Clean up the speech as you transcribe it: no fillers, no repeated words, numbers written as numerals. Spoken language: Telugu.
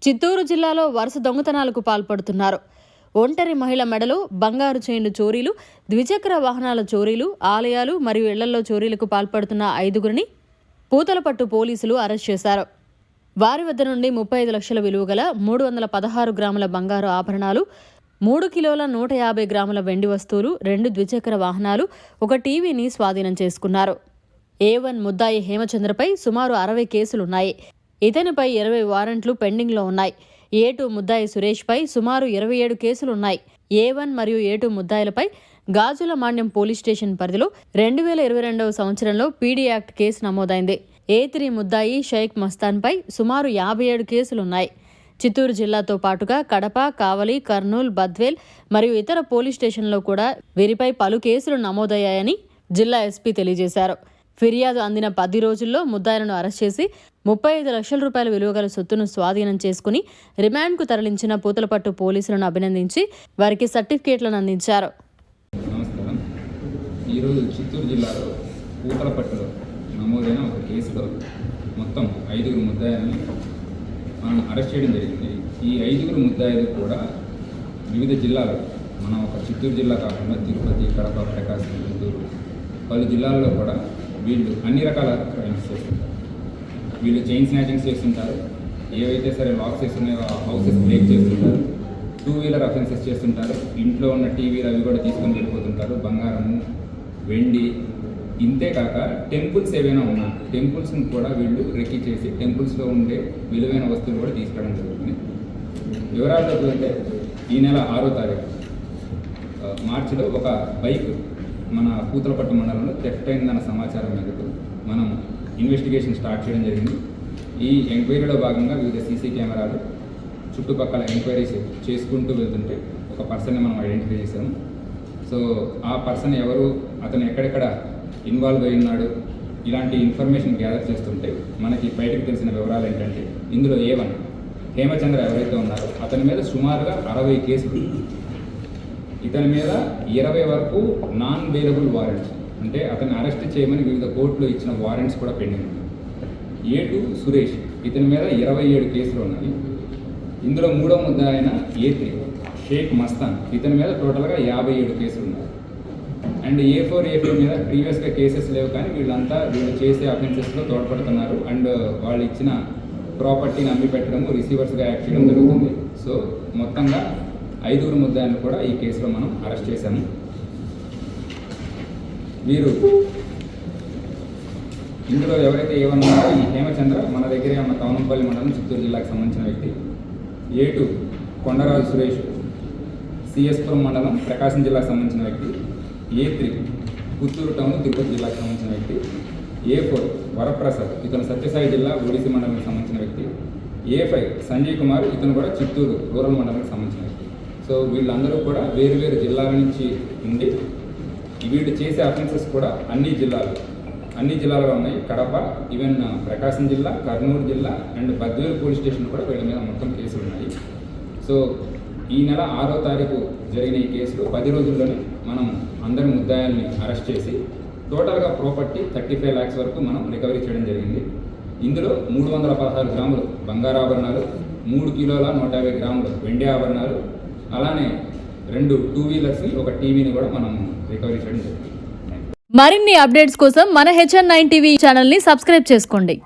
చిత్తూరు జిల్లాలో వరుస దొంగతనాలకు పాల్పడుతున్నారు. ఒంటరి మహిళ మెడలో బంగారు చైన్లు చోరీలు, ద్విచక్ర వాహనాల చోరీలు, ఆలయాలు మరియు ఇళ్లలో చోరీలకు పాల్పడుతున్న 5గురిని పూతలపట్టు పోలీసులు అరెస్ట్ చేశారు. వారి వద్ద నుండి 35 లక్షల విలువ గల 316 గ్రాముల బంగారు ఆభరణాలు, 3 కిలోల 150 గ్రాముల వెండి వస్తువులు, 2 ద్విచక్ర వాహనాలు, 1 టీవీని స్వాధీనం చేసుకున్నారు. A1 ముద్దాయి హేమచంద్రపై సుమారు 60 కేసులున్నాయి. ఇతనిపై 20 వారెంట్లు పెండింగ్లో ఉన్నాయి. A2 ముద్దాయి సురేష్పై సుమారు 27 కేసులున్నాయి. A1 మరియు A2 ముద్దాయిలపై గాజుల మాన్యం పోలీస్ స్టేషన్ పరిధిలో 2022వ సంవత్సరంలో పీడీ యాక్ట్ కేసు నమోదైంది. A3 ముద్దాయి షేక్ మస్తాన్పై సుమారు 57 కేసులున్నాయి. చిత్తూరు జిల్లాతో పాటుగా కడప, కావలి, కర్నూలు, బద్వేల్ మరియు ఇతర పోలీస్ స్టేషన్లో కూడా వీరిపై పలు కేసులు నమోదయ్యాయని జిల్లా ఎస్పీ తెలియజేశారు. ఫిర్యాదు అందిన 10 రోజుల్లో ముద్దాయిలను అరెస్ట్ చేసి 35 లక్షల రూపాయల విలువగల సొత్తును స్వాధీనం చేసుకుని రిమాండ్కు తరలించిన పూతలపట్టు పోలీసులను అభినందించి వారికి సర్టిఫికేట్లను అందించారు. నమస్కారం. ఈరోజు చిత్తూరు జిల్లాలో పూతలపట్టులో నమోదైన ఒక కేసులో మొత్తం 5 ముద్దాయిలను మనం అరెస్ట్ చేయడం జరిగింది. ఈ 5 ముద్దాయిలు కూడా వివిధ జిల్లాలు, మనం ఒక చిత్తూరు జిల్లా కాకుండా తిరుపతి, కడప, ప్రకాశం, గుంటూరు పలు జిల్లాల్లో కూడా వీళ్ళు అన్ని రకాల క్రైమ్స్ చేస్తుంటారు. వీళ్ళు చైన్ స్నాచింగ్స్ చేస్తుంటారు, ఏవైతే సరే లాక్స్ చేస్తున్నాయో ఆ హౌసెస్ బ్రేక్ చేస్తుంటారు, 2 వీలర్ అఫెన్సెస్ చేస్తుంటారు, ఇంట్లో ఉన్న టీవీలు అవి కూడా తీసుకొని వెళ్ళిపోతుంటారు, బంగారము, వెండి. ఇంతేకాక టెంపుల్స్ ఏవైనా ఉన్నా టెంపుల్స్ని కూడా వీళ్ళు రెక్కి చేసి టెంపుల్స్లో ఉండే విలువైన వస్తువులు కూడా తీసుకురావడం జరుగుతుంది. వివరాల్లోకి వెళ్తే ఈ నెల 6వ తారీఖు మార్చిలో ఒక బైక్ మన పూతలపట్టు మండలంలో థెఫ్ట్ అయిందన్న సమాచారం మేరకు మనం ఇన్వెస్టిగేషన్ స్టార్ట్ చేయడం జరిగింది. ఈ ఎంక్వైరీలో భాగంగా వివిధ సీసీ కెమెరాలు చుట్టుపక్కల ఎంక్వైరీస్ చేసుకుంటూ వెళ్తుంటే ఒక పర్సన్ని మనం ఐడెంటిఫై చేసాము. సో ఆ పర్సన్ ఎవరు, అతను ఎక్కడెక్కడ ఇన్వాల్వ్ అయి ఉన్నాడు, ఇలాంటి ఇన్ఫర్మేషన్ గ్యాదర్ చేస్తుంటే మనకి బయటకు తెలిసిన వివరాలు ఏంటంటే ఇందులో A1 హేమచంద్ర ఎవరైతే ఉన్నారో అతని మీద సుమారుగా 60 కేసులు, ఇతని మీద 20 వరకు నాన్ బెయిలబుల్ వారెంట్స్, అంటే అతన్ని అరెస్ట్ చేయమని వివిధ కోర్టులో ఇచ్చిన వారెంట్స్ కూడా పెండింగ్ ఉన్నాయి. A2 సురేష్, ఇతని మీద 27 కేసులు ఉన్నాయి. ఇందులో 3వ ముద్దాయి అయిన A3 షేక్ మస్తాన్, ఇతని మీద టోటల్గా 57 కేసులు ఉన్నాయి. అండ్ A4, A5 మీద ప్రీవియస్గా కేసెస్ లేవు, కానీ వీళ్ళు చేసే అఫెన్సెస్లో తోడ్పడుతున్నారు అండ్ వాళ్ళు ఇచ్చిన ప్రాపర్టీని అమ్మి పెట్టడము, రిసీవర్స్గా యాక్ట్ చేయడం జరుగుతుంది. సో మొత్తంగా 5 ముద్దాయిలను కూడా ఈ కేసులో మనం అరెస్ట్ చేశాము. వీరు ఇందులో ఎవరైతే ఏమన్నారో ఈ హేమచంద్ర మన దగ్గరే ఉన్న కవనంపల్లి మండలం, చిత్తూరు జిల్లాకు సంబంధించిన వ్యక్తి. A2 కొండరాజు సురేష్ సిఎస్పురం మండలం, ప్రకాశం జిల్లాకు సంబంధించిన వ్యక్తి. A3 పుత్తూరు టౌన్, తిరుపతి జిల్లాకు సంబంధించిన వ్యక్తి. A4 వరప్రసాద్, ఇతను సత్యసాయి జిల్లా, ఒడిసి మండలానికి సంబంధించిన వ్యక్తి. A5 సంజయ్ కుమార్, ఇతను కూడా చిత్తూరు రూరల్ మండలానికి సంబంధించిన వ్యక్తి. సో వీళ్ళందరూ కూడా వేరు వేరు జిల్లాల నుంచి ఉండి వీళ్ళు చేసే అఫెన్సెస్ కూడా అన్ని జిల్లాలో ఉన్నాయి. కడప, ఈవెన్ ప్రకాశం జిల్లా, కర్నూలు జిల్లా అండ్ బద్వేలు పోలీస్ స్టేషన్ కూడా వీళ్ళ మీద మొత్తం కేసులు ఉన్నాయి. సో ఈ నెల 6వ తారీఖు జరిగిన ఈ కేసులో 10 రోజుల్లోనే మనం అందరి ముద్దాయిల్ని అరెస్ట్ చేసి టోటల్గా ప్రాపర్టీ 35 lakhs వరకు మనం రికవరీ చేయడం జరిగింది. ఇందులో 316 గ్రాములు బంగారు ఆభరణాలు, 3 కిలోల 150 గ్రాములు వెండి ఆభరణాలు, అలానే 2 2 వీలర్స్ని, 1 టీవీని కూడా మనం రికవరీ చేయడం జరిగింది. మరిన్ని అప్డేట్స్ కోసం మన HN9 టీవీ ఛానల్ని సబ్స్క్రైబ్ చేసుకోండి.